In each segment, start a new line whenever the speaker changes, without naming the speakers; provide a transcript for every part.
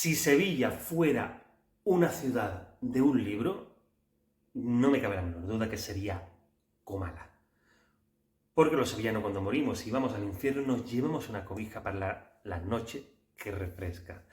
Si Sevilla fuera una ciudad de un libro, no me cabe la menor duda que sería Comala. Porque los sevillanos cuando morimos y vamos al infierno nos llevamos una cobija para la noche que refresca.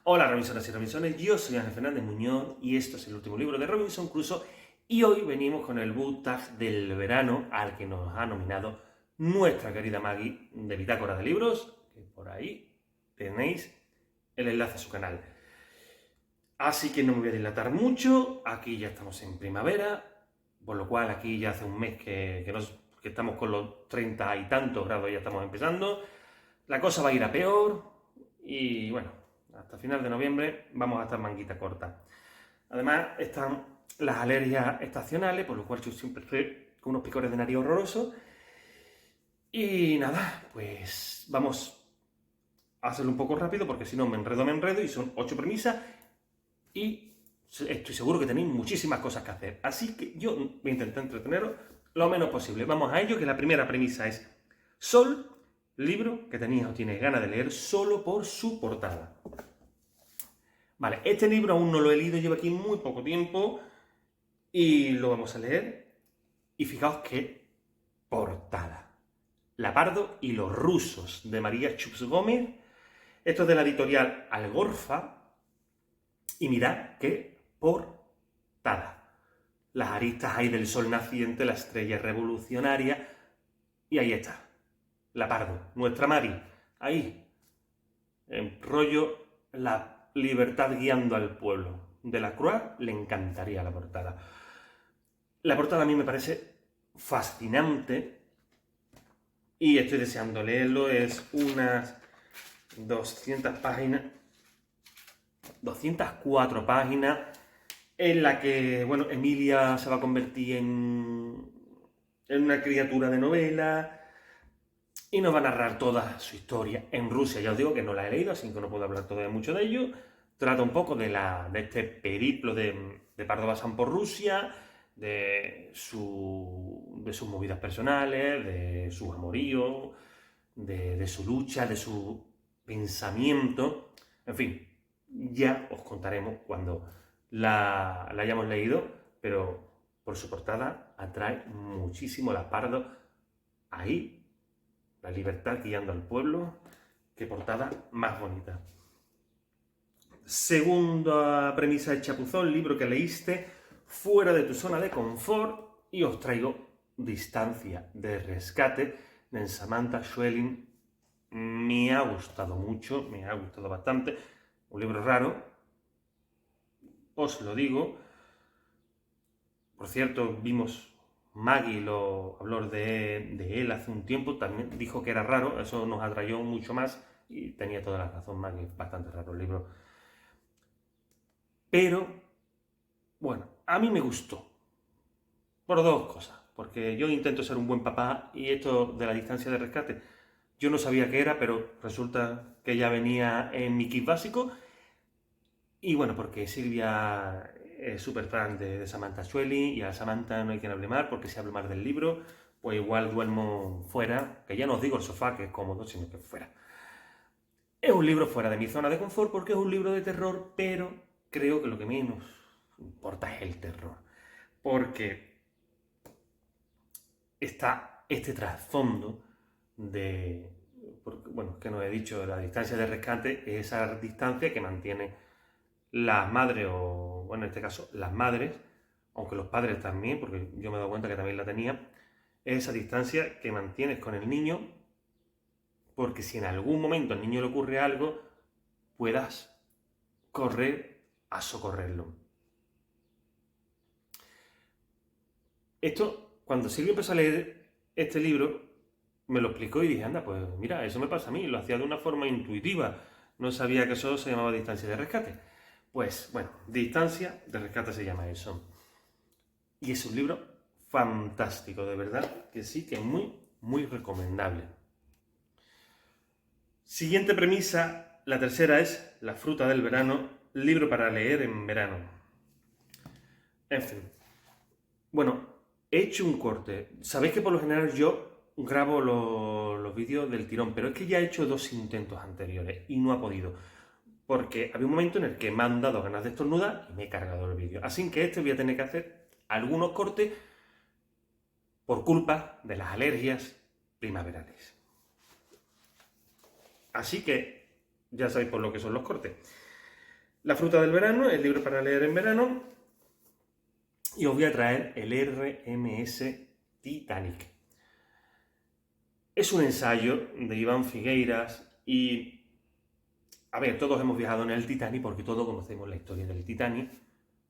Hola Robinsonas y Robinsones, yo soy Ángel Fernández Muñoz y esto es el último libro de Robinson Crusoe y hoy venimos con el book tag del verano al que nos ha nominado nuestra querida Maggie de Bitácora de Libros, que por ahí tenéis el enlace a su canal. Así que no me voy a dilatar mucho, aquí ya estamos en primavera, por lo cual aquí ya hace un mes que estamos con los 30 y tantos grados, ya estamos empezando. La cosa va a ir a peor y bueno, hasta final de noviembre vamos a estar manguita corta. Además están las alergias estacionales, por lo cual yo siempre estoy con unos picores de nariz horrorosos. Y nada, pues vamos a hacerlo un poco rápido porque si no me enredo y son 8 premisas y estoy seguro que tenéis muchísimas cosas que hacer. Así que yo voy a intentar entreteneros lo menos posible. Vamos a ello, que la primera premisa es Sol, libro que tenías o tienes ganas de leer solo por su portada. Vale, este libro aún no lo he leído, lleva aquí muy poco tiempo y lo vamos a leer. Y fijaos qué portada. Lapardo y los rusos, de María Chups Gómez. Esto es de la editorial Algorfa. Y mirad qué portada. Las aristas ahí del sol naciente, la estrella revolucionaria. Y ahí está. Lapardo, nuestra Mari. Ahí. En rollo la libertad guiando al pueblo. De la Croix le encantaría la portada. La portada a mí me parece fascinante. Y estoy deseando leerlo. Es unas 200 páginas. 204 páginas en la que, bueno, Emilia se va a convertir en una criatura de novela y nos va a narrar toda su historia en Rusia. Ya os digo que no la he leído, así que no puedo hablar todavía mucho de ello. Trata un poco de este periplo de Pardo Bazán por Rusia, de sus movidas personales, de sus amoríos, de su lucha, de su pensamiento, en fin. Ya os contaremos cuando la hayamos leído, pero por su portada atrae muchísimo Lapardo. Ahí, la libertad guiando al pueblo. Qué portada más bonita. Segunda premisa de Chapuzón, libro que leíste fuera de tu zona de confort, y os traigo Distancia de rescate de Samantha Schweblin. Me ha gustado mucho, me ha gustado bastante. Un libro raro, os lo digo. Por cierto, vimos, Maggie habló de él hace un tiempo, también dijo que era raro, eso nos atrayó mucho más y tenía toda la razón Maggie, bastante raro el libro. Pero, bueno, a mí me gustó, por dos cosas, porque yo intento ser un buen papá y esto de la distancia de rescate, yo no sabía qué era, pero resulta que ya venía en mi kit básico. Y bueno, porque Silvia es súper fan de Samantha Schweblin y a Samantha no hay quien hable mal, porque si hablo mal del libro, pues igual duermo fuera, que ya no os digo el sofá, que es cómodo, sino que fuera. Es un libro fuera de mi zona de confort porque es un libro de terror, pero creo que lo que menos importa es el terror. Porque está este trasfondo bueno, que nos he dicho, la distancia de rescate es esa distancia que mantiene las madres, o bueno, en este caso, las madres, aunque los padres también, porque yo me he dado cuenta que también la tenía, es esa distancia que mantienes con el niño, porque si en algún momento al niño le ocurre algo, puedas correr a socorrerlo. Esto, cuando Silvia empezó a leer este libro, me lo explicó y dije, anda, pues mira, eso me pasa a mí, lo hacía de una forma intuitiva, no sabía que eso se llamaba distancia de rescate. Pues bueno, Distancia de rescate se llama eso. Y es un libro fantástico, de verdad, que sí, que es muy, muy recomendable. Siguiente premisa, la tercera es La fruta del verano, libro para leer en verano. En fin. Bueno, he hecho un corte. Sabéis que por lo general yo grabo los vídeos del tirón, pero es que ya he hecho 2 intentos anteriores y no ha podido. porque había un momento en el que me han dado ganas de estornudar y me he cargado el vídeo. Así que voy a tener que hacer algunos cortes por culpa de las alergias primaverales. Así que ya sabéis por lo que son los cortes. La fruta del verano, el libro para leer en verano, y os voy a traer el RMS Titanic. Es un ensayo de Iván Figueiras y, a ver, todos hemos viajado en el Titanic porque todos conocemos la historia del Titanic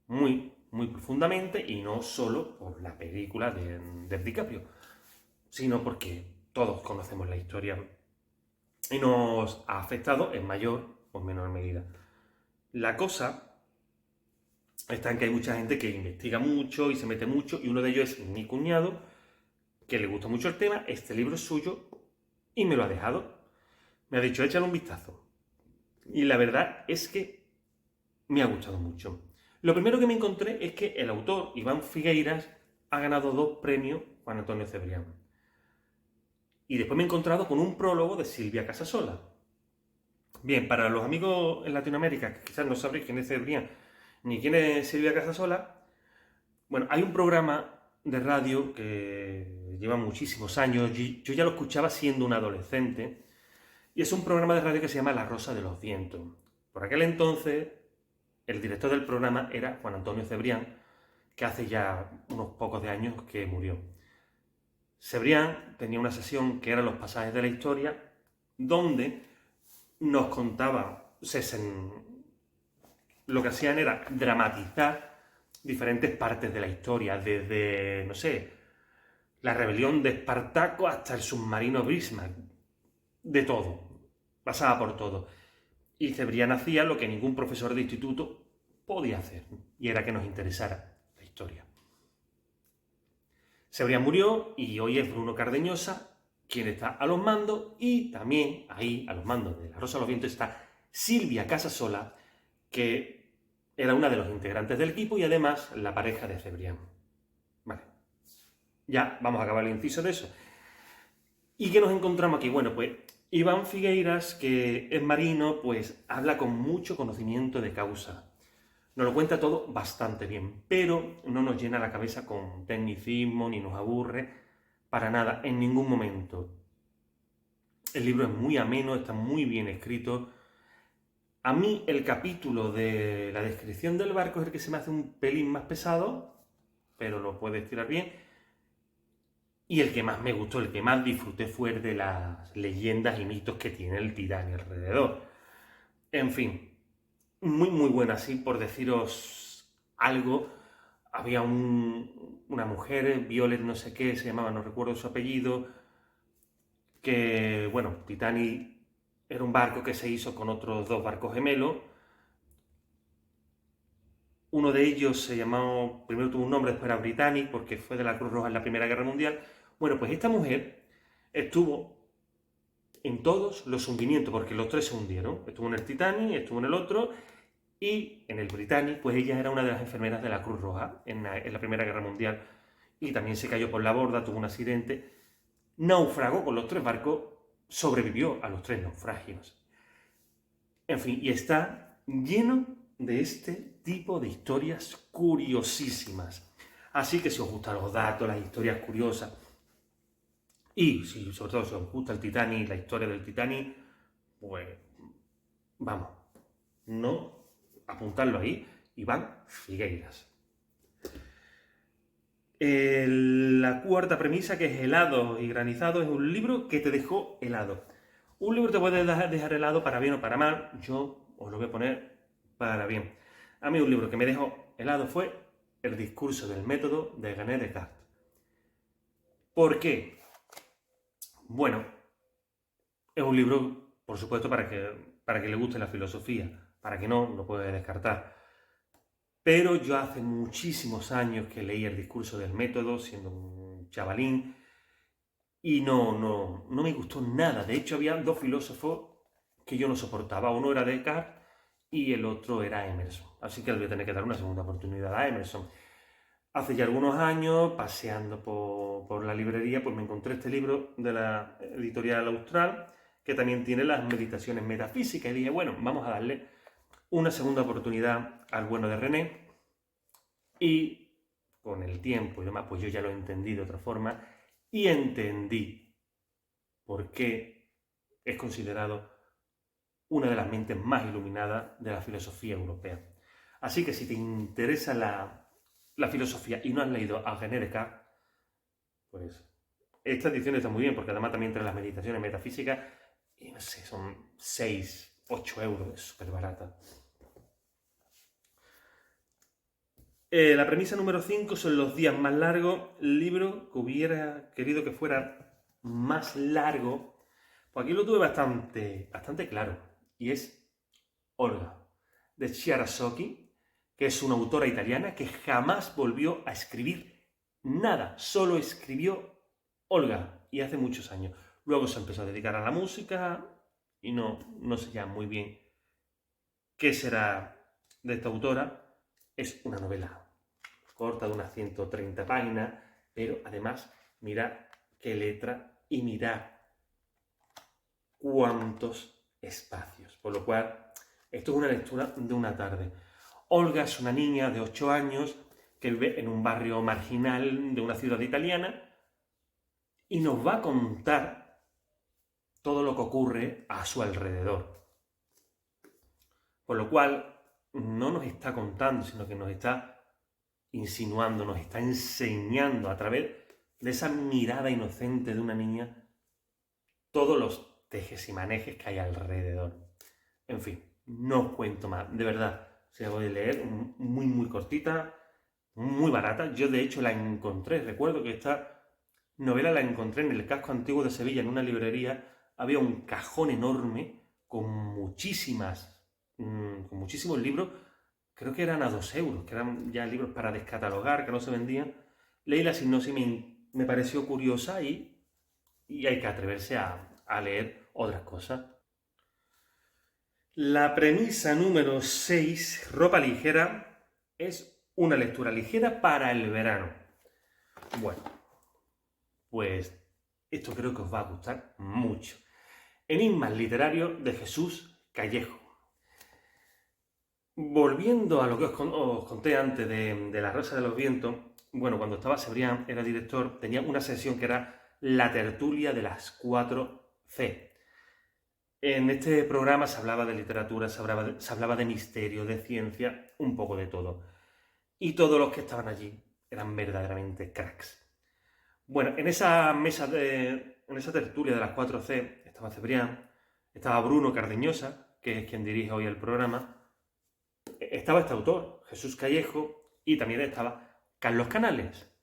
muy, muy profundamente, y no solo por la película de DiCaprio, sino porque todos conocemos la historia y nos ha afectado en mayor o menor medida. La cosa está en que hay mucha gente que investiga mucho y se mete mucho, y uno de ellos es mi cuñado, que le gusta mucho el tema. Este libro es suyo y me lo ha dejado. Me ha dicho, échale un vistazo. Y la verdad es que me ha gustado mucho. Lo primero que me encontré es que el autor, Iván Figueiras, ha ganado 2 premios Juan Antonio Cebrián. Y después me he encontrado con un prólogo de Silvia Casasola. Bien, para los amigos en Latinoamérica, que quizás no sabréis quién es Cebrián ni quién es Silvia Casasola, bueno, hay un programa de radio que lleva muchísimos años, yo ya lo escuchaba siendo un adolescente, y es un programa de radio que se llama La Rosa de los Vientos. Por aquel entonces, el director del programa era Juan Antonio Cebrián, que hace ya unos pocos de años que murió. Cebrián tenía una sesión que eran los pasajes de la historia, donde nos contaba, lo que hacían era dramatizar diferentes partes de la historia, desde, no sé, la rebelión de Espartaco hasta el submarino Bismarck, de todo, pasaba por todo. Y Cebrián hacía lo que ningún profesor de instituto podía hacer, y era que nos interesara la historia. Cebrián murió y hoy es Bruno Cardeñosa quien está a los mandos, y también ahí, a los mandos de La Rosa de los Vientos, está Silvia Casasola, que era una de los integrantes del equipo y además la pareja de Cebrián. Vale, ya vamos a acabar el inciso de eso. ¿Y qué nos encontramos aquí? Bueno, pues Iván Figueiras, que es marino, pues habla con mucho conocimiento de causa. Nos lo cuenta todo bastante bien, pero no nos llena la cabeza con tecnicismo ni nos aburre para nada, en ningún momento. El libro es muy ameno, está muy bien escrito. A mí el capítulo de la descripción del barco es el que se me hace un pelín más pesado, pero lo puedes tirar bien. Y el que más me gustó, el que más disfruté, fue el de las leyendas y mitos que tiene el Titanic alrededor. En fin, muy muy buena, sí, por deciros algo. Había una mujer, Violet no sé qué, se llamaba, no recuerdo su apellido, que, bueno, Titanic era un barco que se hizo con otros 2 barcos gemelos. Uno de ellos se llamó, primero tuvo un nombre, después era Britannic, porque fue de la Cruz Roja en la Primera Guerra Mundial. Bueno, pues esta mujer estuvo en todos los hundimientos, porque los 3 se hundieron. Estuvo en el Titanic, estuvo en el otro, y en el Britannic, pues ella era una de las enfermeras de la Cruz Roja en la Primera Guerra Mundial, y también se cayó por la borda, tuvo un accidente, naufragó con los 3 barcos, sobrevivió a los 3 naufragios. En fin, y está lleno de este tipo de historias curiosísimas. Así que si os gustan los datos, las historias curiosas, y si, sobre todo si os gusta el Titanic, la historia del Titanic, pues vamos, no apuntarlo ahí, Iván Figueiras. La cuarta premisa, que es helado y granizado, es un libro que te dejó helado. Un libro te puede dejar helado para bien o para mal. Yo os lo voy a poner para bien. A mí un libro que me dejó helado fue El discurso del método de René Descartes. ¿Por qué? Bueno, es un libro, por supuesto, para que le guste la filosofía. Para que no, lo puede descartar. Pero yo hace muchísimos años que leí El discurso del método, siendo un chavalín, y no me gustó nada. De hecho, había 2 filósofos que yo no soportaba. Uno era Descartes y el otro era Emerson. Así que le voy a tener que dar una segunda oportunidad a Emerson. Hace ya algunos años, paseando por la librería, pues me encontré este libro de la editorial Austral, que también tiene las meditaciones metafísicas, y dije, bueno, vamos a darle una segunda oportunidad al bueno de René y con el tiempo y demás, pues yo ya lo entendí de otra forma y entendí por qué es considerado una de las mentes más iluminadas de la filosofía europea. Así que si te interesa la filosofía y no has leído a René Descartes, pues esta edición está muy bien, porque además también trae las meditaciones metafísicas y no sé, son 6, 8 euros, es súper barata. La premisa número 5 son los días más largos. El libro que hubiera querido que fuera más largo, pues aquí lo tuve bastante claro, y es Olga, de Chiara Socchi, que es una autora italiana que jamás volvió a escribir nada, solo escribió Olga, y hace muchos años. Luego se empezó a dedicar a la música y no sé ya muy bien qué será de esta autora. Es una novela corta de unas 130 páginas, pero además mirad qué letra y mirad cuántos espacios. Por lo cual, esto es una lectura de una tarde. Olga es una niña de 8 años que vive en un barrio marginal de una ciudad italiana y nos va a contar todo lo que ocurre a su alrededor. Por lo cual, no nos está contando, sino que nos está insinuando, nos está enseñando a través de esa mirada inocente de una niña todos los tejes y manejes que hay alrededor. En fin, no os cuento más, de verdad. Se la voy a leer, muy cortita, muy barata. Yo de hecho la encontré, recuerdo que esta novela la encontré en el casco antiguo de Sevilla, en una librería. Había un cajón enorme con muchísimos libros. Creo que eran a 2 euros, que eran ya libros para descatalogar, que no se vendían. Leí la sinopsis y me pareció curiosa y hay que atreverse a leer otras cosas. La premisa número 6, ropa ligera, es una lectura ligera para el verano. Bueno, pues esto creo que os va a gustar mucho. Enigmas literarios de Jesús Callejo. Volviendo a lo que os conté antes de La Rosa de los Vientos, bueno, cuando estaba Cebrián, era director, tenía una sección que era la tertulia de las 4C. En este programa se hablaba de literatura, se hablaba de misterio, de ciencia, un poco de todo. Y todos los que estaban allí eran verdaderamente cracks. Bueno, en esa tertulia de las 4C estaba Cebrián, estaba Bruno Cardeñosa, que es quien dirige hoy el programa, estaba este autor, Jesús Callejo, y también estaba Carlos Canales.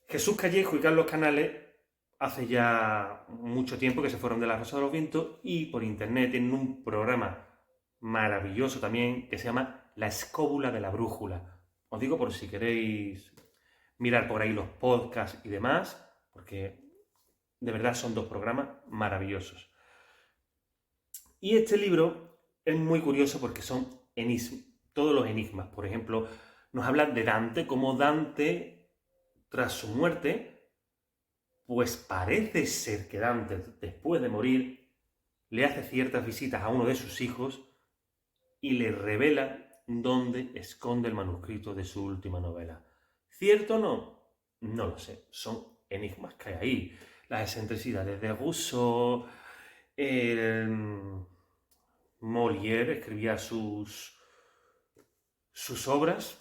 Jesús Callejo y Carlos Canales hace ya mucho tiempo que se fueron de La Rosa de los Vientos y por internet tienen un programa maravilloso también que se llama La Escóbula de la Brújula. Os digo por si queréis mirar por ahí los podcasts y demás, porque de verdad son 2 programas maravillosos. Y este libro es muy curioso porque son todos los enigmas. Por ejemplo, nos habla de Dante, como Dante, tras su muerte, pues parece ser que Dante, después de morir, le hace ciertas visitas a uno de sus hijos y le revela dónde esconde el manuscrito de su última novela. ¿Cierto o no? No lo sé. Son enigmas que hay ahí. Las excentricidades de Rousseau, Molière escribía sus obras.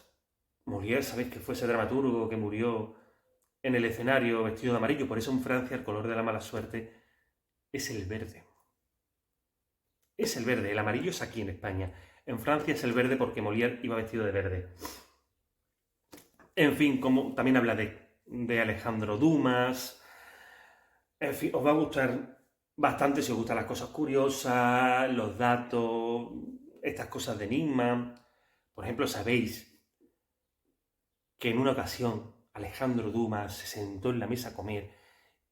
Molière, sabéis que fue ese dramaturgo que murió en el escenario vestido de amarillo. Por eso en Francia el color de la mala suerte es el verde. Es el verde. El amarillo es aquí en España. En Francia es el verde porque Molière iba vestido de verde. En fin, como también habla de Alejandro Dumas. En fin, os va a gustar bastante si os gustan las cosas curiosas, los datos, estas cosas de enigma. Por ejemplo, sabéis que en una ocasión Alejandro Dumas se sentó en la mesa a comer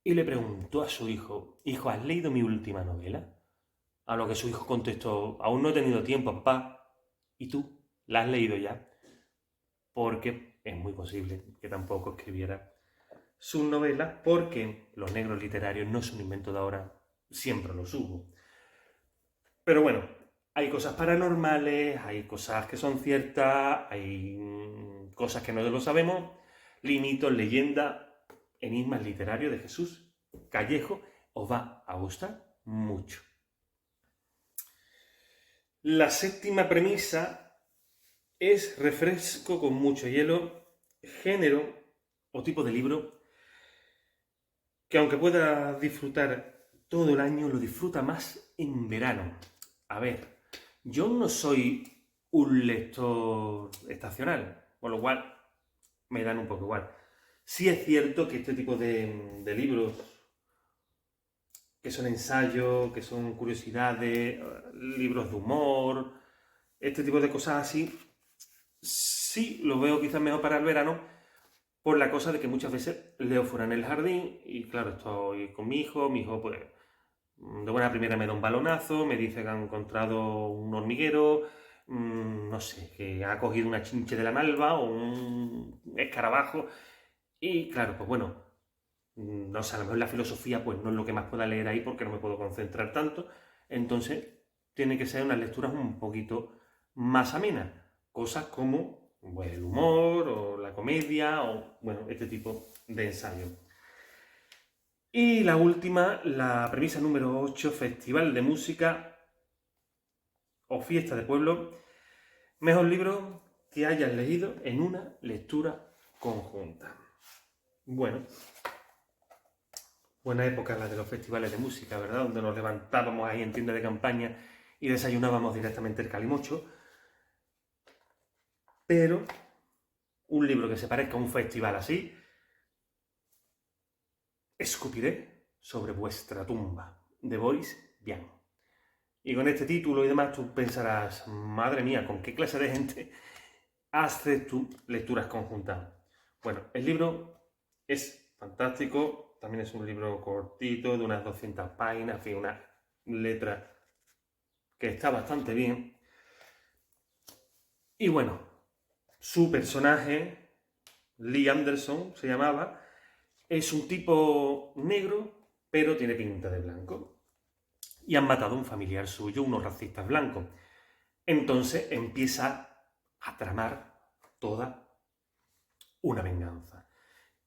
y le preguntó a su hijo: «Hijo, ¿has leído mi última novela?». A lo que su hijo contestó: «Aún no he tenido tiempo, papá». «¿Y tú? ¿La has leído ya?». Porque es muy posible que tampoco escribiera sus novelas, porque los negros literarios no es un invento de ahora, siempre los hubo. Pero bueno, Hay cosas paranormales, hay cosas que son ciertas, hay cosas que no lo sabemos, mitos, leyendas, enigmas literarios de Jesús Callejo. Os va a gustar mucho. La séptima premisa es refresco con mucho hielo, género o tipo de libro que aunque puedas disfrutar todo el año, lo disfruta más en verano. A ver, yo no soy un lector estacional, con lo cual me dan un poco igual. Sí es cierto que este tipo de libros, que son ensayos, que son curiosidades, libros de humor, este tipo de cosas así, sí lo veo quizás mejor para el verano, por la cosa de que muchas veces leo fuera en el jardín y claro, estoy con mi hijo pues de buena primera me da un balonazo, me dice que ha encontrado un hormiguero, no sé, que ha cogido una chinche de la malva o un escarabajo y claro, pues bueno, no sé, a lo mejor la filosofía pues no es lo que más pueda leer ahí porque no me puedo concentrar tanto, entonces tiene que ser unas lecturas un poquito más amenas, cosas como pues, el humor o la comedia o bueno, este tipo de ensayos. Y la última, la premisa número 8, Festival de Música o Fiesta de Pueblo, mejor libro que hayas leído en una lectura conjunta. Bueno, buena época la de los festivales de música, ¿verdad? Donde nos levantábamos ahí en tienda de campaña y desayunábamos directamente el calimocho. Pero un libro que se parezca a un festival así, Escupiré sobre vuestra tumba, de Boris Vian. Y con este título y demás tú pensarás, madre mía, ¿con qué clase de gente haces tú lecturas conjuntas? Bueno, el libro es fantástico, también es un libro cortito, de unas 200 páginas, en fin, una letra que está bastante bien. Y bueno, su personaje, Lee Anderson se llamaba, es un tipo negro, pero tiene pinta de blanco. Y han matado a un familiar suyo, unos racistas blancos. Entonces empieza a tramar toda una venganza.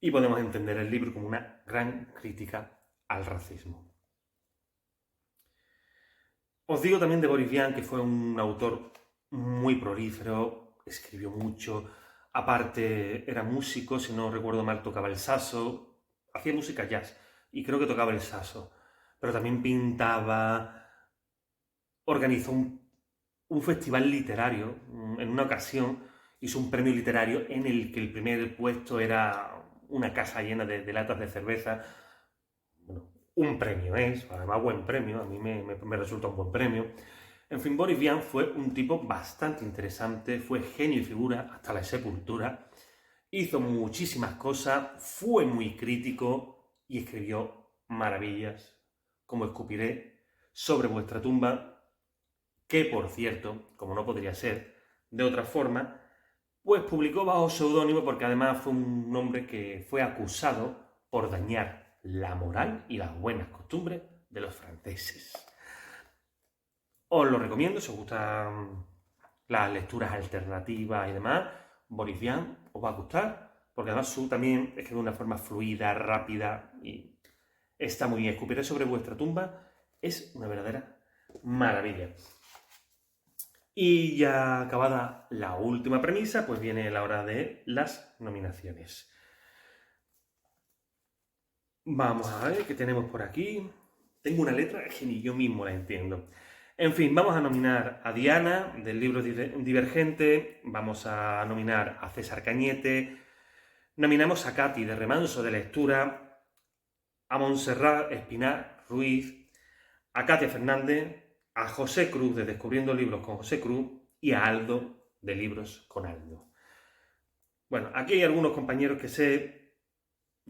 Y podemos entender el libro como una gran crítica al racismo. Os digo también de Boris Vian, que fue un autor muy prolífero, escribió mucho, aparte era músico, si no recuerdo mal tocaba el saxo, hacía música jazz y creo que tocaba el saxo, pero también pintaba, organizó un festival literario, en una ocasión hizo un premio literario en el que el primer puesto era una casa llena de latas de cerveza. Bueno, un premio es, además buen premio, a mí me resulta un buen premio. En fin, Boris Vian fue un tipo bastante interesante, fue genio y figura hasta la sepultura, hizo muchísimas cosas, fue muy crítico y escribió maravillas, como Escupiré sobre vuestra tumba, que por cierto, como no podría ser de otra forma, pues publicó bajo seudónimo porque además fue un hombre que fue acusado por dañar la moral y las buenas costumbres de los franceses. Os lo recomiendo si os gustan las lecturas alternativas y demás. Boris Vian os va a gustar, porque además su también es que de una forma fluida, rápida y está muy bien. Escupiré sobre vuestra tumba es una verdadera maravilla. Y ya acabada la última premisa, pues viene la hora de las nominaciones. Vamos a ver qué tenemos por aquí. Tengo una letra que ni yo mismo la entiendo. En fin, vamos a nominar a Diana, del libro Divergente. Vamos a nominar a César Cañete. Nominamos a Katy, de Remanso de Lectura. A Montserrat Espinar Ruiz. A Katia Fernández. A José Cruz, de Descubriendo Libros con José Cruz. Y a Aldo, de Libros con Aldo. Bueno, aquí hay algunos compañeros que sé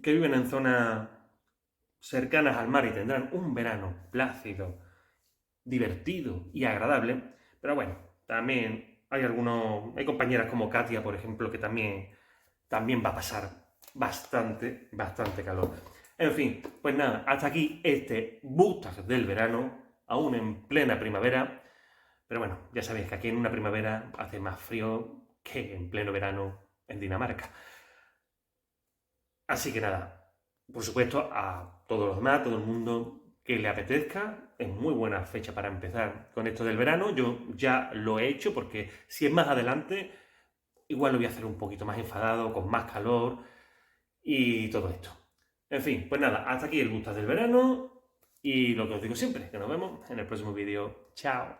que viven en zonas cercanas al mar y tendrán un verano plácido, divertido y agradable, pero bueno, también hay compañeras como Katia, por ejemplo, que también va a pasar bastante calor. En fin, pues nada, hasta aquí este Butag del verano, aún en plena primavera, Pero bueno, ya sabéis que aquí en una primavera hace más frío que en pleno verano en Dinamarca. Así que nada, por supuesto, a todos los demás, a todo el mundo que le apetezca, es muy buena fecha para empezar con esto del verano. Yo ya lo he hecho porque si es más adelante, igual lo voy a hacer un poquito más enfadado, con más calor y todo esto. En fin, pues nada, hasta aquí el Gustas del verano y lo que os digo siempre, que nos vemos en el próximo vídeo. Chao.